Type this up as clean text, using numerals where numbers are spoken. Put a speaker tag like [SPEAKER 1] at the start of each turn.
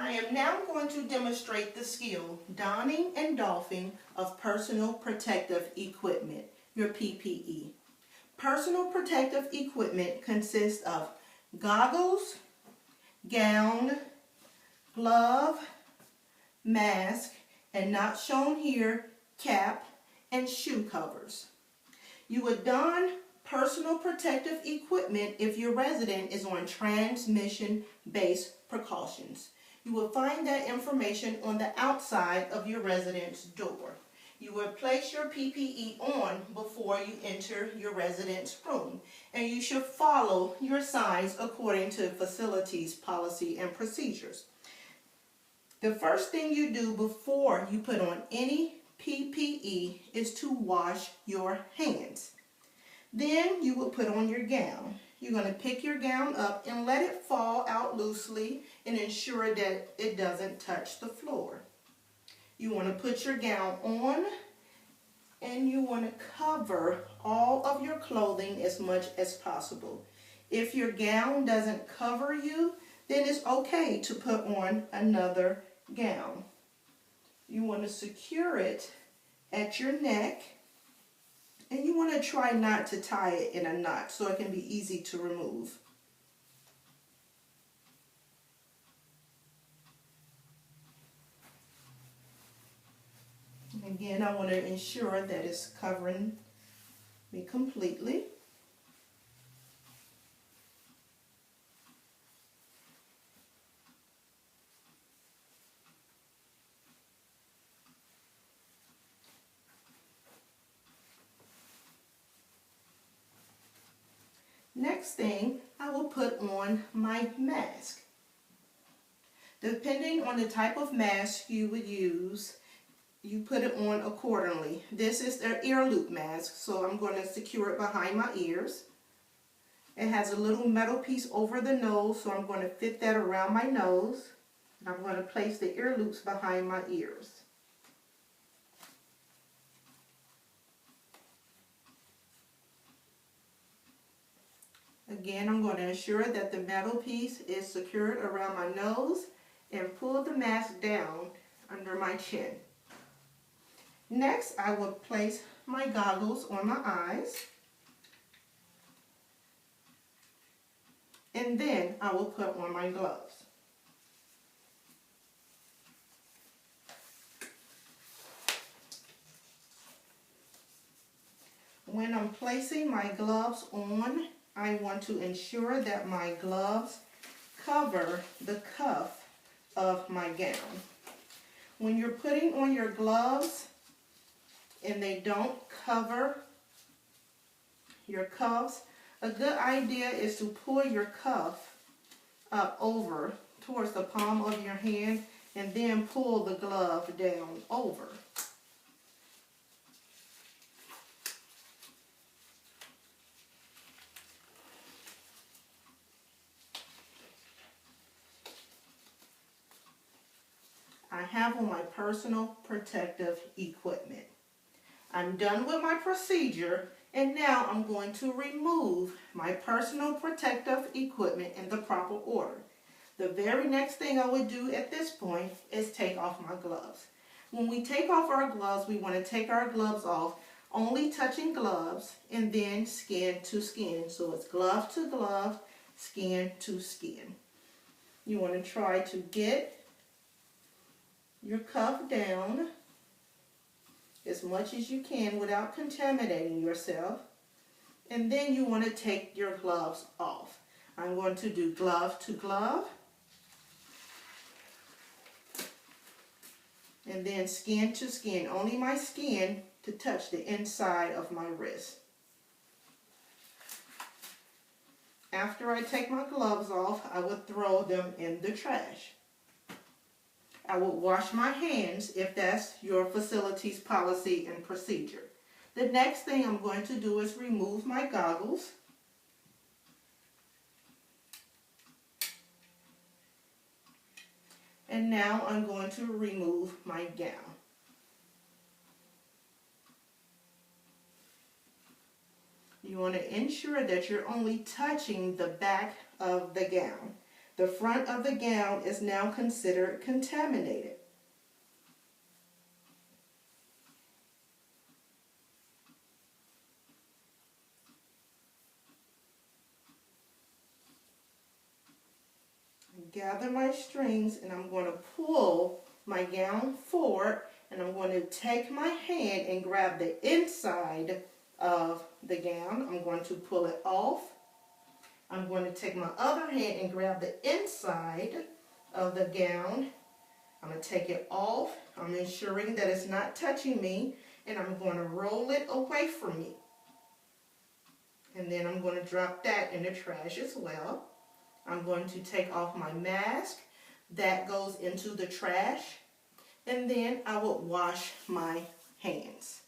[SPEAKER 1] I am now going to demonstrate the skill, donning and doffing of personal protective equipment, your PPE. Personal protective equipment consists of goggles, gown, glove, mask, and not shown here, cap, and shoe covers. You would don personal protective equipment if your resident is on transmission-based precautions. You will find that information on the outside of your resident's door. You will place your PPE on before you enter your resident's room, and you should follow your signs according to facilities, policy, and procedures. The first thing you do before you put on any PPE is to wash your hands. Then you will put on your gown. You're going to pick your gown up and let it fall out loosely and ensure that it doesn't touch the floor. You want to put your gown on and you want to cover all of your clothing as much as possible. If your gown doesn't cover you, then it's okay to put on another gown. You want to secure it at your neck, and you want to try not to tie it in a knot so it can be easy to remove. And again, I want to ensure that it's covering me completely. Next thing, I will put on my mask. Depending on the type of mask you would use, you put it on accordingly. This is their ear loop mask, so I'm going to secure it behind my ears. It has a little metal piece over the nose, so I'm going to fit that around my nose. And I'm going to place the ear loops behind my ears. Again, I'm going to ensure that the metal piece is secured around my nose and pull the mask down under my chin. Next, I will place my goggles on my eyes. And then I will put on my gloves. When I'm placing my gloves on, I want to ensure that my gloves cover the cuff of my gown. When you're putting on your gloves and they don't cover your cuffs, a good idea is to pull your cuff up over towards the palm of your hand and then pull the glove down over. I have on my personal protective equipment. I'm done with my procedure, and now I'm going to remove my personal protective equipment in the proper order. The very next thing I would do at this point is take off my gloves. When we take off our gloves, we want to take our gloves off, only touching gloves, and then skin to skin. So it's glove to glove, skin to skin. You want to try to get your cuff down as much as you can without contaminating yourself, and then you want to take your gloves off. I'm going to do glove to glove and then skin to skin, only my skin to touch the inside of my wrist. After I take my gloves off, I would throw them in the trash. I will wash my hands if that's your facility's policy and procedure. The next thing I'm going to do is remove my goggles. And now I'm going to remove my gown. You want to ensure that you're only touching the back of the gown. The front of the gown is now considered contaminated. Gather my strings and I'm going to pull my gown forward, and I'm going to take my hand and grab the inside of the gown. I'm going to pull it off. I'm going to take my other hand and grab the inside of the gown. I'm going to take it off. I'm ensuring that it's not touching me, and I'm going to roll it away from me. And then I'm going to drop that in the trash as well. I'm going to take off my mask. That goes into the trash. And then I will wash my hands.